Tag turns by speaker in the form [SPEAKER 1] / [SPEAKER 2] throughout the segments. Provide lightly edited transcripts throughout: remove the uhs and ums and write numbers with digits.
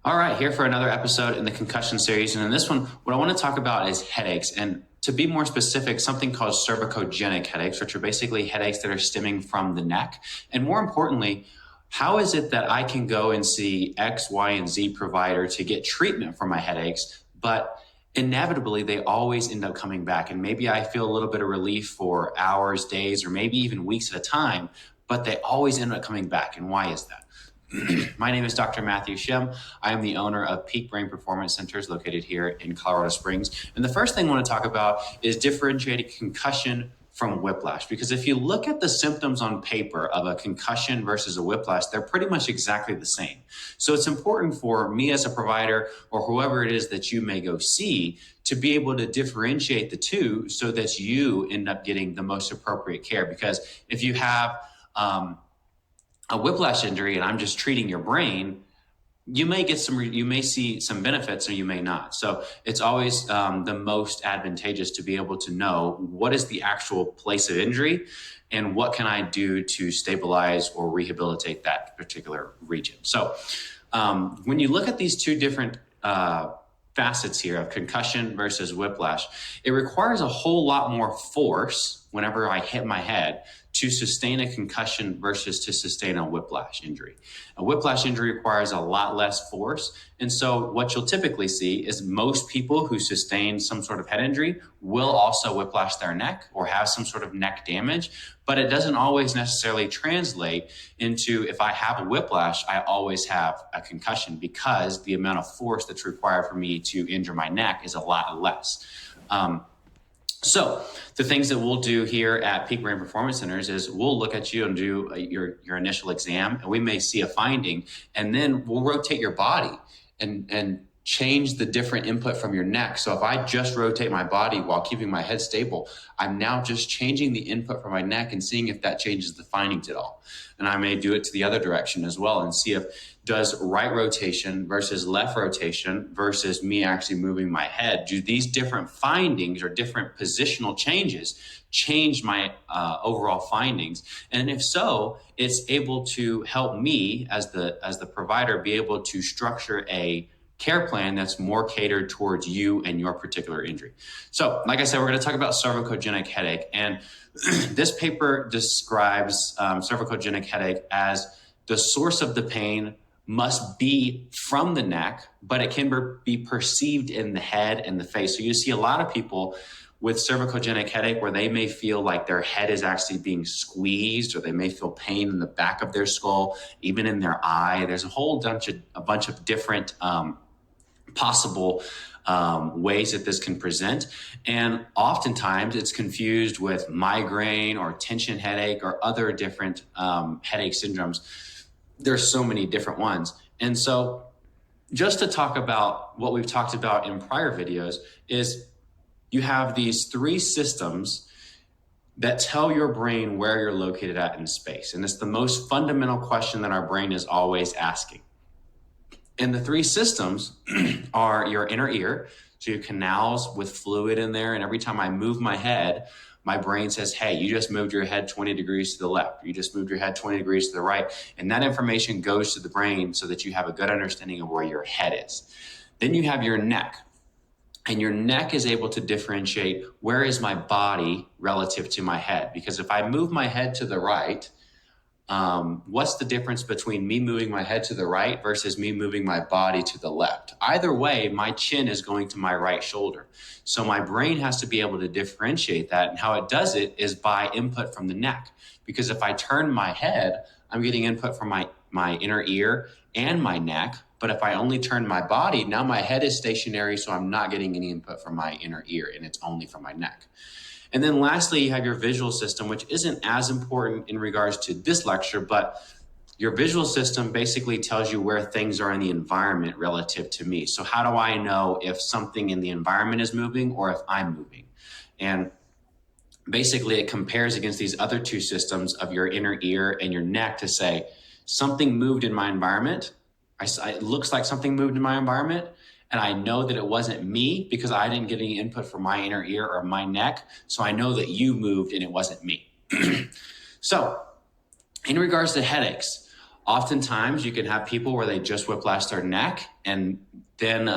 [SPEAKER 1] All right, here for another episode in the concussion series. And in this one, what I want to talk about is headaches. And to be more specific, something called cervicogenic headaches, which are basically headaches that are stemming from the neck. And more importantly, how is it that I can go and see X, Y, and Z provider to get treatment for my headaches, but inevitably they always end up coming back? And maybe I feel a little bit of relief for hours, days, or maybe even weeks at a time, but they always end up coming back. And why is that? My name is Dr. Matthew Shem. I am the owner of Peak Brain Performance Centers located here in Colorado Springs. And the first thing I want to talk about is differentiating concussion from whiplash. Because if you look at the symptoms on paper of a concussion versus a whiplash, they're pretty much exactly the same. So it's important for me as a provider or whoever it is that you may go see to be able to differentiate the two so that you end up getting the most appropriate care. Because if you have a whiplash injury and I'm just treating your brain, you may see some benefits or you may not. So it's always the most advantageous to be able to know what is the actual place of injury and what can I do to stabilize or rehabilitate that particular region. So when you look at these two different facets here of concussion versus whiplash, it requires a whole lot more force whenever I hit my head to sustain a concussion versus to sustain a whiplash injury. A whiplash injury requires a lot less force. And so what you'll typically see is most people who sustain some sort of head injury will also whiplash their neck or have some sort of neck damage, but it doesn't always necessarily translate into, if I have a whiplash, I always have a concussion because the amount of force that's required for me to injure my neck is a lot less. So the things that we'll do here at Peak Brain Performance Centers is we'll look at you and do your initial exam, and we may see a finding, and then we'll rotate your body and change the different input from your neck. So if I just rotate my body while keeping my head stable, I'm now just changing the input from my neck and seeing if that changes the findings at all. And I may do it to the other direction as well and see if does right rotation versus left rotation versus me actually moving my head, do these different findings or different positional changes change my overall findings? And if so, it's able to help me as the provider be able to structure a care plan that's more catered towards you and your particular injury. So, like I said, we're going to talk about cervicogenic headache. And this paper describes cervicogenic headache as the source of the pain must be from the neck, but it can be perceived in the head and the face. So you see a lot of people with cervicogenic headache where they may feel like their head is actually being squeezed, or they may feel pain in the back of their skull, even in their eye. There's a bunch of different possible ways that this can present. And oftentimes it's confused with migraine or tension headache or other different headache syndromes. There's so many different ones. And so just to talk about what we've talked about in prior videos is you have these three systems that tell your brain where you're located at in space. And it's the most fundamental question that our brain is always asking. And the three systems are your inner ear, so your canals with fluid in there. And every time I move my head, my brain says, hey, you just moved your head 20 degrees to the left. You just moved your head 20 degrees to the right. And that information goes to the brain so that you have a good understanding of where your head is. Then you have your neck. And your neck is able to differentiate where is my body relative to my head. Because if I move my head to the right, what's the difference between me moving my head to the right versus me moving my body to the left? Either way, my chin is going to my right shoulder. So my brain has to be able to differentiate that. And how it does it is by input from the neck. Because if I turn my head, I'm getting input from my inner ear and my neck. But if I only turn my body, now my head is stationary, so I'm not getting any input from my inner ear, and it's only from my neck. And then lastly, you have your visual system, which isn't as important in regards to this lecture, but your visual system basically tells you where things are in the environment relative to me. So how do I know if something in the environment is moving or if I'm moving? And basically it compares against these other two systems of your inner ear and your neck to say, something moved in my environment. It looks like something moved in my environment. And I know that it wasn't me because I didn't get any input from my inner ear or my neck. So I know that you moved and it wasn't me. So in regards to headaches, Oftentimes you can have people where they just whiplash their neck, and then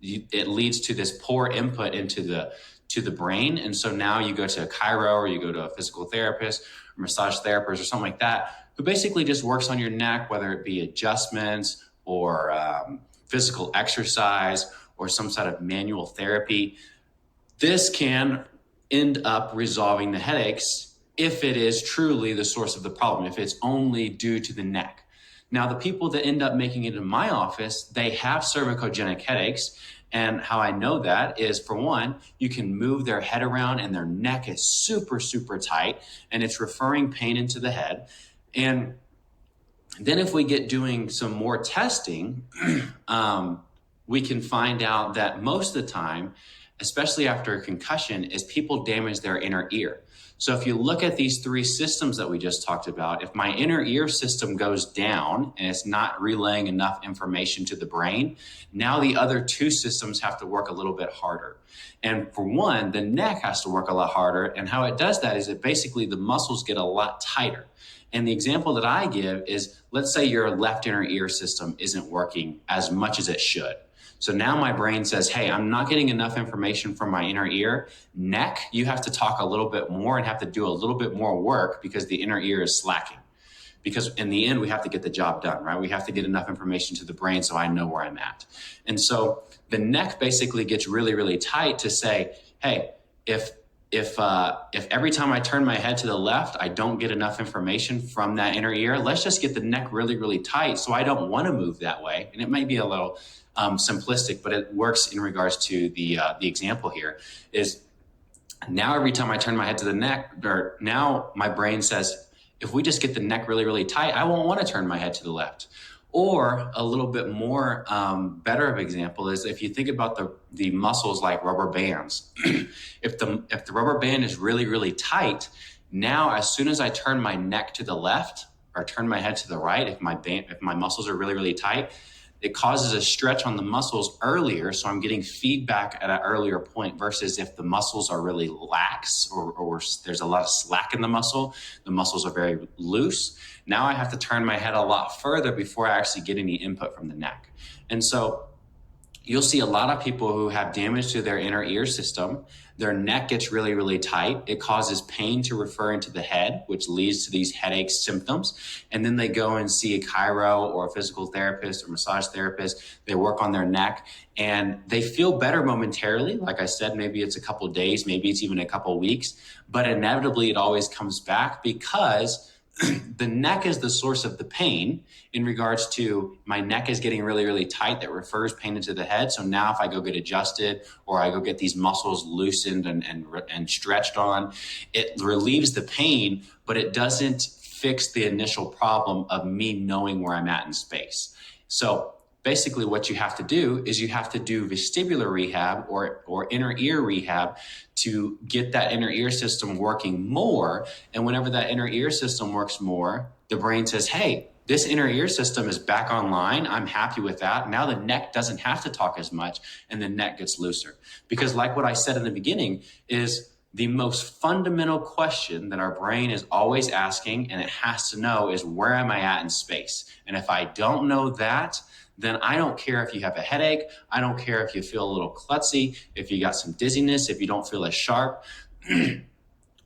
[SPEAKER 1] it leads to this poor input into the brain. And so now you go to a chiro, or you go to a physical therapist or massage therapist or something like that, who basically just works on your neck, whether it be adjustments or physical exercise or some sort of manual therapy. This can end up resolving the headaches if it is truly the source of the problem, if it's only due to the neck. Now, the people that end up making it in my office, they have cervicogenic headaches. And how I know that is, for one, you can move their head around and their neck is super, super tight, and it's referring pain into the head. And then if we get doing some more testing, we can find out that most of the time, especially after a concussion, is people damage their inner ear. So if you look at these three systems that we just talked about, if my inner ear system goes down and it's not relaying enough information to the brain, now the other two systems have to work a little bit harder. And for one, the neck has to work a lot harder. And how it does that is that basically the muscles get a lot tighter. And the example that I give is, let's say your left inner ear system isn't working as much as it should. So now my brain says, hey, I'm not getting enough information from my inner ear. Neck, you have to talk a little bit more and have to do a little bit more work because the inner ear is slacking. Because in the end, we have to get the job done, right? We have to get enough information to the brain so I know where I'm at. And so the neck basically gets really, really tight to say, hey, if every time I turn my head to the left, I don't get enough information from that inner ear, let's just get the neck really, really tight so I don't want to move that way. And it might be a little simplistic, but it works in regards to the example here is now every time I turn my head to the neck, or now my brain says, if we just get the neck really, really tight, I won't want to turn my head to the left. Or a little bit more better of example is if you think about the muscles like rubber bands. If the rubber band is really, really tight, now as soon as I turn my neck to the left or turn my head to the right, if my muscles are really, really tight, it causes a stretch on the muscles earlier, so I'm getting feedback at an earlier point versus if the muscles are really lax or there's a lot of slack in the muscles are very loose. Now I have to turn my head a lot further before I actually get any input from the neck. And so you'll see a lot of people who have damage to their inner ear system. Their neck gets really, really tight. It causes pain to refer into the head, which leads to these headache symptoms. And then they go and see a chiro or a physical therapist or massage therapist. They work on their neck and they feel better momentarily. Like I said, maybe it's a couple of days, maybe it's even a couple of weeks, but inevitably it always comes back because the neck is the source of the pain in regards to my neck is getting really, really tight that refers pain into the head. So now if I go get adjusted or I go get these muscles loosened and stretched on, it relieves the pain, but it doesn't fix the initial problem of me knowing where I'm at in space. So basically what you have to do is you have to do vestibular rehab or inner ear rehab to get that inner ear system working more. And whenever that inner ear system works more, the brain says, hey, this inner ear system is back online. I'm happy with that. Now the neck doesn't have to talk as much and the neck gets looser. Because like what I said in the beginning is the most fundamental question that our brain is always asking and it has to know is where am I at in space? And if I don't know that, then I don't care if you have a headache. I don't care if you feel a little klutzy, if you got some dizziness, if you don't feel as sharp.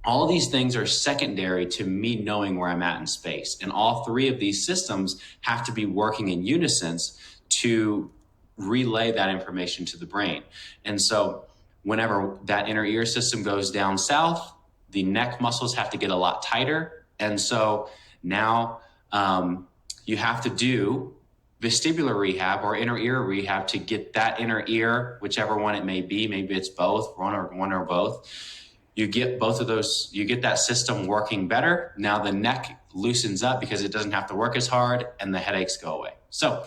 [SPEAKER 1] All of these things are secondary to me knowing where I'm at in space. And all three of these systems have to be working in unison to relay that information to the brain. And so whenever that inner ear system goes down south, the neck muscles have to get a lot tighter. And so now you have to do vestibular rehab or inner ear rehab to get that inner ear, whichever one it may be, maybe it's both, one or both. You get both of those, you get that system working better. Now the neck loosens up because it doesn't have to work as hard and the headaches go away. So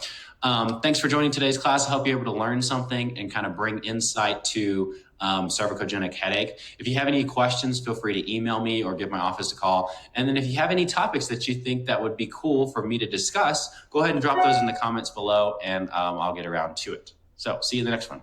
[SPEAKER 1] thanks for joining today's class. I hope you're able to learn something and kind of bring insight to cervicogenic headache. If you have any questions, feel free to email me or give my office a call. And then if you have any topics that you think that would be cool for me to discuss, go ahead and drop those in the comments below and I'll get around to it. So see you in the next one.